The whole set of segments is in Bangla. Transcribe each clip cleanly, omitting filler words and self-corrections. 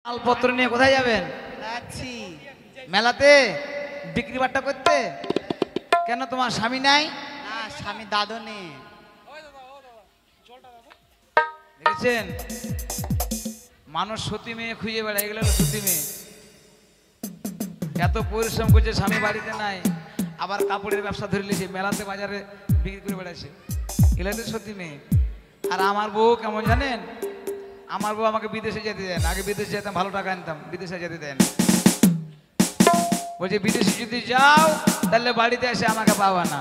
মালপত্র নিয়ে কোথায় যাবেন? যাচ্ছি মেলাতে বিক্রি বাট্টা করতে। কেন তোমার স্বামী নাই? না, স্বামী দাদু নেই। দেখেছেন, মানুষ সতী মেয়ে খুঁজে বেড়ায়, এগুলো হলো সতী মেয়ে। এত পরিশ্রম করছে, স্বামী বাড়িতে নাই, আবার কাপড়ের ব্যবসা ধরে নিয়েছে, মেলাতে বাজারে বিক্রি করে বেড়াচ্ছে, এগুলো হলো সতী মেয়ে। আর আমার বউ কেমন জানেন? আমার বউ আমাকে বিদেশে যেতে দেন, আগে বিদেশে যেতাম, ভালো টাকা আনতাম, বিদেশে যেতে দেন। বলছে বিদেশে যদি যাও তাহলে বাড়িতে এসে আমাকে পাবা না।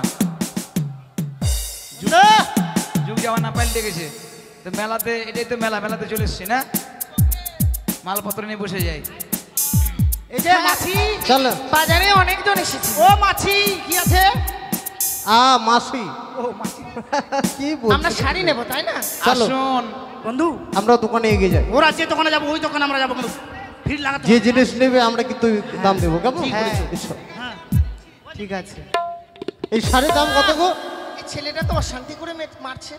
যুগ জামানা পাল্টে গেছে। তো মেলাতে, এটাই তো মেলা, মেলাতে চলে এসছি না, মালপত্র নিয়ে বসে যাই। এই যে মাছি, চলো বাজারে অনেকজন এসেছে। ও মাছি, কি আছে? মাসি ও মাছি, কি বলছো? আমরা শাড়ি নেব তাই না? চলো। আসুন বন্ধু, আমরা দোকানে এগিয়ে যাই। ওরা যে দোকানে যাবো ওই দোকানে আমরা যাবো, কিন্তু ভিড় লাগাতে যে হবে। জিনিস নেবে আমরা কিন্তু দাম দেবো, কেমন? ঠিক বলেছো। এসো। হ্যাঁ, ঠিক আছে। এই শাড়ির দাম কত গো? এই ছেলেটা তো অশান্তি করে মারছে।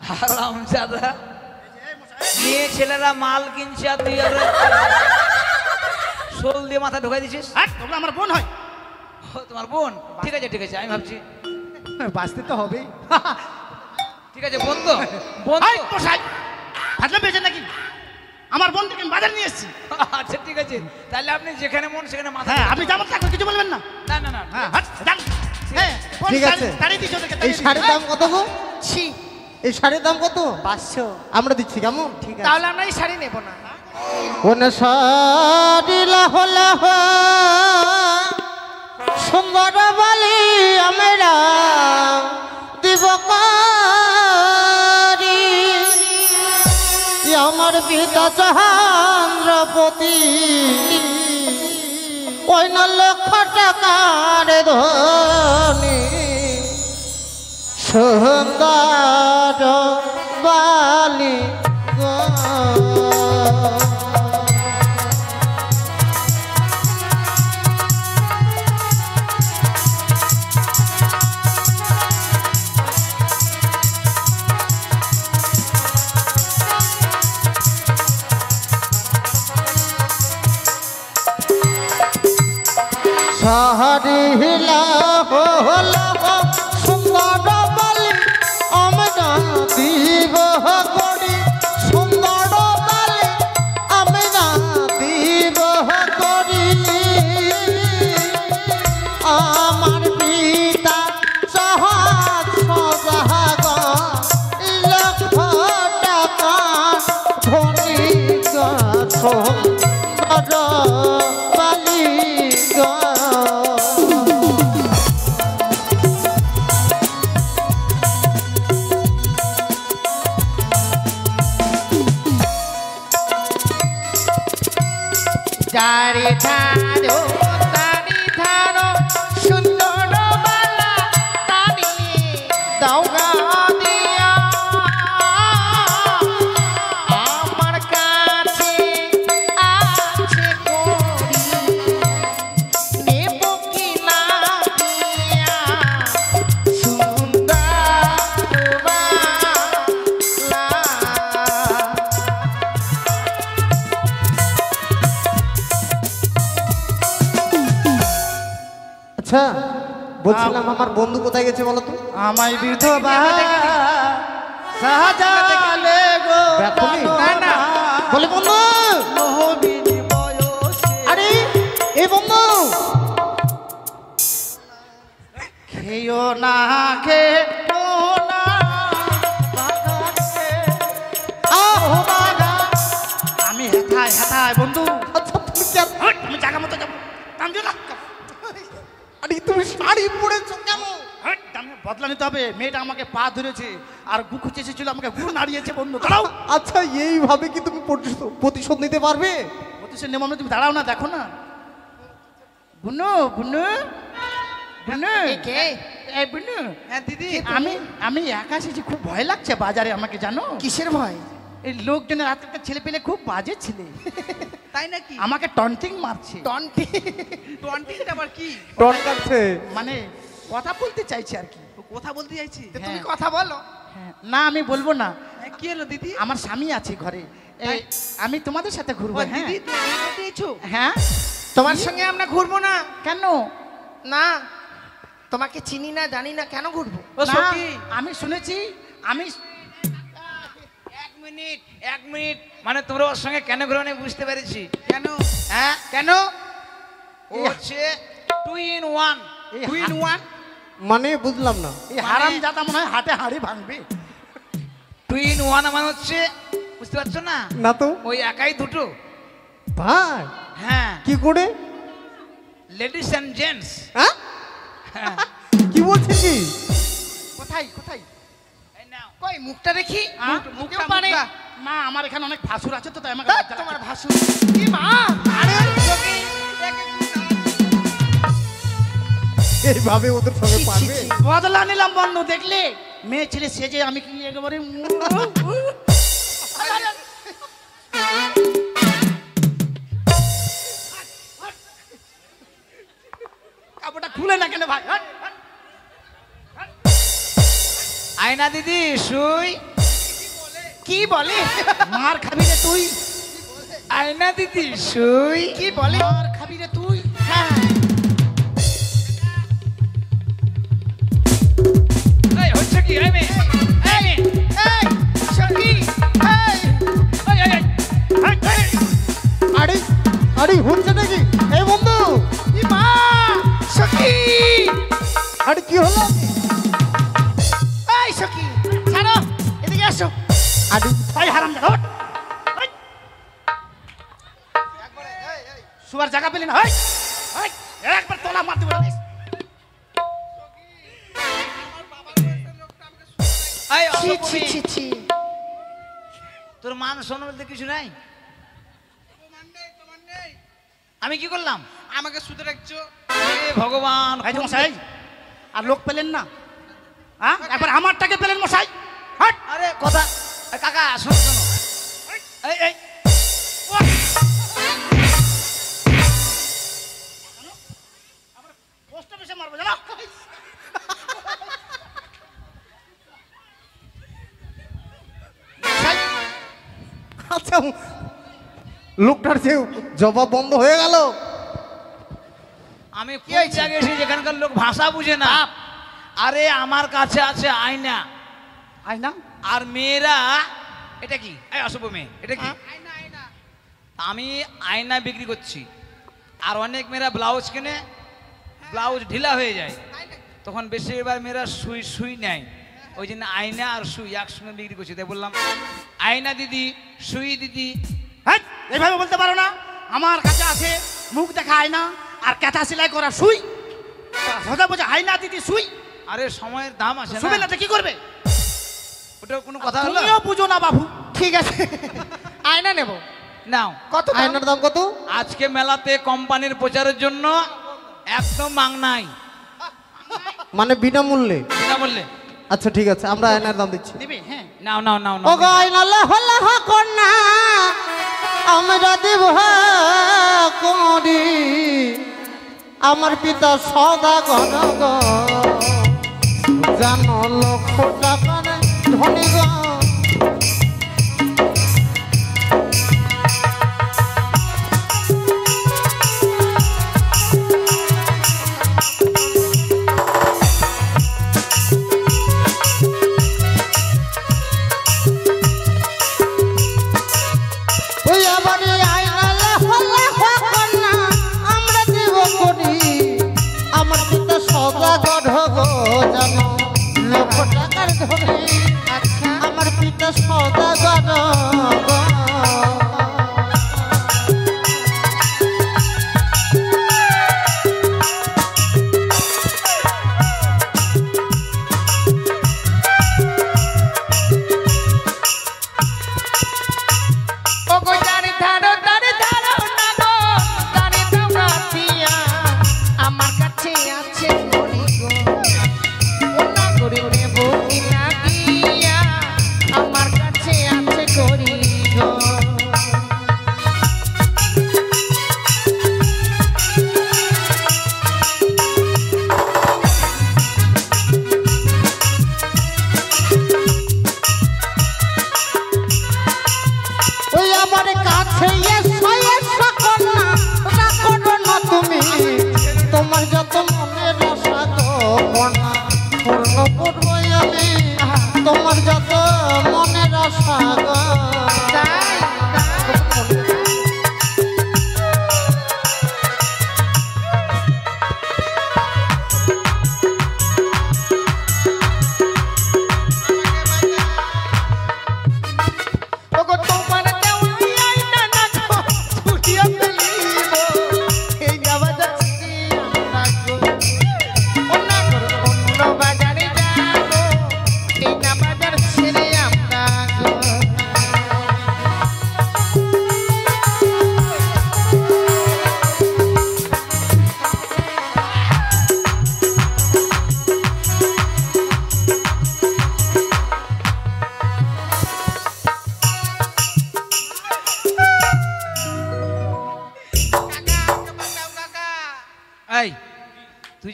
হারামজাদা, মেয়ে ছেলেরা মাল কিনছে আর তুই আর শোল দিয়ে মাথা ঢোকাই দিছিস। হ্যাঁ, তোমরা আমার বোন হয়। ও, তোমার বোন? ঠিক আছে ঠিক আছে, আমি ভাবছি বাঁচতে তো হবেই। ঠিক আছে, বোন তো, বোন হাই তো। মশাই, ভাবলাম পেয়েছেন নাকি? আমার বোন থেকে বাজার নিয়ে এসেছি। আচ্ছা ঠিক আছে, তাহলে আপনি যেখানে মন সেখানে মাথা। হ্যাঁ, আপনি যেমন থাকবেন, কিছু বলবেন না। না না না, হ্যাঁ, হাট, যান। হ্যাঁ, কোন ঠিক শাড়ি- আছে। শাড়ি দিছো ওদেরকে, এই তাড়িয়ে শাড়ির দিছো। দাম কত গো? ছি, এই শাড়ির দাম কত? 500। আমরা দিচ্ছি, কেমন? ঠিক আছে। তাহলে আমরা এই শাড়ি নেব না। কোন শাড়ি লাহ লাহ সুন্দর বলি আমরা দিব করি, আমার পিতা চন্দ্রপতি ওই না লক্ষ টাকার ধনী, সুন্দর বালি গো। সাহারিলা হলা সুন্দর বালি আমরা দিব করি, সুন্দর বালি আমরা দিব করি, আমার পিতা সহজ সজাগ লক্ষ টাকা ধনী সুন্দর বালি গো। চারি ধারো, চারি ধারো, সুন্দর বালা তানি দাওগা দিয়া আমার কাছে আছে করি, নেব কি না দিয়া সুন্দর বালা। আচ্ছা, বলছিলাম আমার বন্ধু কোথায় গেছে বলো তো? আমায় বিধবা সাজালে গো তুমি? না না, বলে বন্ধু, মোহবিনী বয়সে আরে এ বন্ধু, খেও না খেও না বাগানে, ও বাগান। আমি হেথায় হেথায় বন্ধু, আচ্ছা তুমি কেন? হট, আমি জায়গা মতো যাবো, দাম দিও না। আরে তুমি শাড়ি পরেছো কেমন? হট, দামে বদলা নিতে হবে। মেয়েটা আমাকে পা ধরেছে আর গুখু চেয়েছিল, আমাকে গু নাড়িয়েছে বন্ধু। দাঁড়াও, আচ্ছা এইভাবে কি তুমি প্রতিশোধ নিতে পারবে? প্রতিশোধ নেব আমরা, তুমি দাঁড়াও না, দেখো না। বুনু বুনু বুনু, কে? এই বুনু, হ্যাঁ দিদি, আমি একা এসেছি, খুব ভয় লাগছে বাজারে আমাকে, জানো? কিসের ভয়? এই লোকজনের আজকালকার ছেলে পেলে খুব বাজে ছেলে, তাই নাকি? আমাকে টন্টিং মারছে। টন্টি, টন্টিটা আবার কি? টন কাটছে। মানে কথা বলতে চাইছি আর কি। ও কথা বলতে চাইছি। তো তুমি হ্যাঁ। কথা বলো। হ্যাঁ, না আমি বলবো না, কি হলো দিদি? আমার স্বামী আছে ঘরে, এই আমি তোমাদের সাথে ঘুরবো। ও হ্যাঁ দিদি তুমি বিয়ে করতে চাইছো? হ্যাঁ, তোমার সঙ্গে আমরা ঘুরবো না। কেন? না, তোমাকে চিনি না, জানি না, কেন ঘুরবো? ও না, সখী, আমি শুনেছি, আমি এক মিনিট, মানে তোমরা ওর সঙ্গে কেন ঘুরে আমি বুঝতে পেরেছি। কেন? হ্যাঁ, কেন? ও হচ্ছে 2 in 1। এই 2 in 1? মানে বুঝলাম না। এই হারাম জাদা মনে হয় হাটে হাড়ি ভাঙবে। 2 in 1 মানে হচ্ছে, বুঝতে পারছো না? না তো ওই একাই দুটো। ভাই হ্যাঁ, কি করে? Ladies and gents. হ্যাঁ হ্যাঁ, কি বলছিস কি? কোথায় কোথায়? এই নাও। কই মুখটা দেখি। মুখেও পারে। মা আমার এখানে অনেক ভাসুর আছে তো, তাই আমাকে ধ্যাৎ, লজ্জা তোমার লাগছে। ভাসুর। কি মা? আরে সখী, এইভাবে ওদের সঙ্গে পারবে? বদলা নিলাম বন্ধু, দেখলে মেয়ে ছেলে সেজে আমি কি একেবারে কাপড়টা খুলে না কেন ভাই? হাট, হাট। আয়না দিদি শুই। কি বলে? মার খাবি রে তুই, আয়না দিদি শুই। কি বলে? মার খাবি রে তুই। হ্যাঁ, এই হচ্ছে কি? এই মেয়ে, এই মেয়ে, এই সখী, এই এই, এই, এই, এই, এই। আরে আরে হচ্ছে নাকি? এই বন্ধু, কি মা? সখী, আরে কি হলো? এই সখী, ছাড়ো, এদিকে আসো। আরে ভাই হারাম জাদা, ওঠ। ওই। শুয়ার জায়গা পেলি না? ওই, ওই, একবার তোলা মার দেবো। এই ছি অসভ্য ছি মেয়ে। ছি ছি। তোর মান সম্মান বলতে কিছু নাই। আমি কি করলাম? আমাকে শুধু রাখছো। এ ভগবান, এই যে মশাই, আর লোক পেলেন না? হ্যাঁ, একবার আমারটাকে পেলেন মশাই? হাট। আরে কথা, এ কাকা শোনো শোনো। এই এই পোস্ট অফিসে মারবো জানো? আচ্ছা, লোকটার যে জবাব বন্ধ হয়ে গেল। আমি কোন জায়গায় এসে যেখানকার লোক ভাষা বুঝে না। আরে আমার কাছে আছে আয়না, আয় না, আর মেয়েরা, এটা কি? এই অসভ্য মেয়ে, এটা কি? আমি আয়না বিক্রি করছি, আর অনেক মেয়েরা ব্লাউজ কিনে, ব্লাউজ ঢিলা হয়ে যায়, তখন বেশিরভাগ মেয়েরা সুই সুই নেয়। ওই জন্য আয়না আর সুই একসঙ্গে বিক্রি করছি। তাই বললাম আয়না দিদি, সুই দিদি। হ্যাঁ, এইভাবে বলতে পারো না। আমার কাছে আছে মুখ দেখা আয়না আর কাঁথা সেলাই করা সুই। সোজা বোঝা আয়না দিদি সুই। আরে সময়ের দাম আছে শুবে না, না তো কি করবে? ওটা কোনো কথা হলো? তুমিও বুঝো না বাবু। ঠিক আছে, আয়না নেব। নাও। কত দাম? আয়নার দাম কত? আজকে মেলাতে কোম্পানির প্রচারের জন্য একদম মাংনাই, মানে বিনামূল্যে? না বললে? আচ্ছা ঠিক আছে, আমরা আয়নার দাম দিচ্ছি। দিবি? হ্যাঁ, নাও নাও নাও ও নাও। গো আয়না লাহ লাহ কন্যা, আমরা দেব করি, আমার পিতা সদা গণ গো, জানো লক্ষ টাকার ধনী গো। ওই আবার আয়না লাহ লাহ কন্যা, আমরা দেব করি, আমার পিতা সদা গণ গো, জানো লক্ষ টাকার ধনী, আমার পিতা সদা গণ গো। ও গো জানি ধারো না গো, জানি দাও না দিয়া। আমার কাছে আছে করি গো, ওনা করে নেব কিনা দিয়া। আমার কাছে আছে করি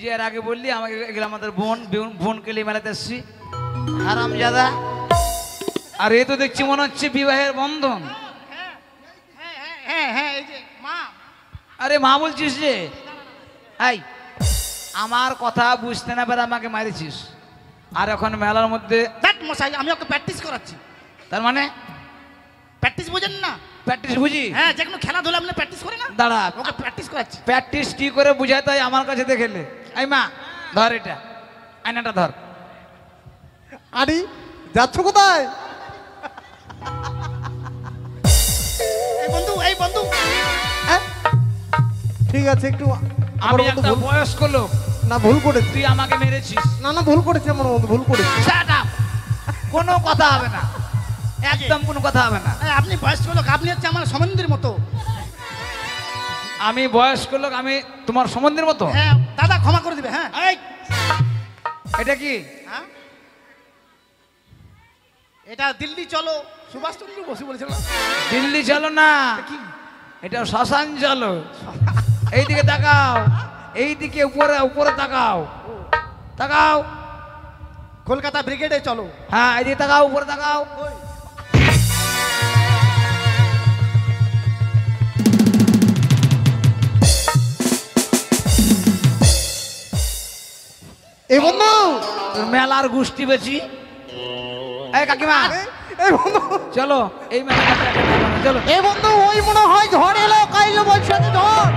যে এর আগে বললি আমাকে এগুলো আমাদের বোনকে নিয়ে মেলাতে এসছি হারামজাদা। আর এ তো দেখছি মনে হচ্ছে বিবাহের বন্ধন। হ্যাঁ হ্যাঁ এই যে মা। আরে মা বলছিস যে? এই আমার কথা বুঝতে না পেরে আমাকে মারিছিস, আর এখন মেলার মধ্যে দেখ মশাই আমি ওকে প্র্যাকটিস করাচ্ছি। তার মানে প্র্যাকটিস বোঝেন না? প্র্যাকটিস বুঝি? হ্যাঁ, যে কোনো খেলাধুলা আপনি প্র্যাকটিস করে না? দাঁড়া, ওকে প্র্যাকটিস করাচ্ছি। প্র্যাকটিস কি করে বুঝাতে হয় আমার কাছে দেখেলে। এই মা ধর এটা, আয়নাটা ধর। আরে যাচ্ছ কোথায়? এই বন্ধু হ্যাঁ? ঠিক আছে, একটু আমার আমি বন্ধু একটা ভুল- বয়স্ক লোক, না ভুল করেছি। তুই আমাকে মেরেছিস। না না ভুল করেছি, আমার বন্ধু ভুল করেছি। Shut up! কোনো কথা হবে না, একদম কোনো কথা হবে না। এই, আপনি বয়স্ক লোক, আপনি হচ্ছে আমার সম্বন্ধের মতো। আমি বয়স্ক লোক, আমি তোমার সম্বন্ধের মতো? হ্যাঁ দাদা ক্ষমা করে দিবে। হ্যাঁ এই, এটা কি? হ্যাঁ? এটা দিল্লি চলো সুভাষচন্দ্র বসু বলেছিল না? দিল্লি চলো না, কি এটা শ্মশান চলো। এইদিকে তাকাও, এইদিকে উপরে উপরে তাকাও, তাকাও। কলকাতা ব্রিগেডে চলো। হ্যাঁ এইদিকে তাকাও, উপরে তাকাও। এই বন্ধু, মেলার গোষ্ঠী বেশি। এই কাকিমা এই বন্ধু, চলো, এই মেলা চলো। এই বন্ধু, ওই মনে হয় ঝড় এলো, কাইলো বৈশাখী ঝড়।